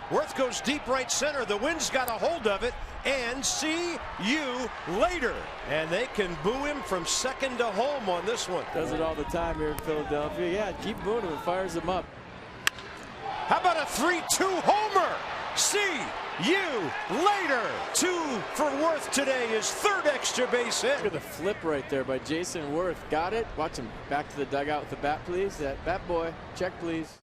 Werth goes deep right center. The wind's got a hold of it, and see you later. And they can boo him from second to home on this one. Does it all the time here in Philadelphia. Yeah, keep booing him and fires him up. How about a 3-2 homer? See you later. 2 for Werth today, his third extra base hit. Look at the flip right there by Jayson Werth. Got it. Watch him back to the dugout with the bat, please. That bat boy. Check, please.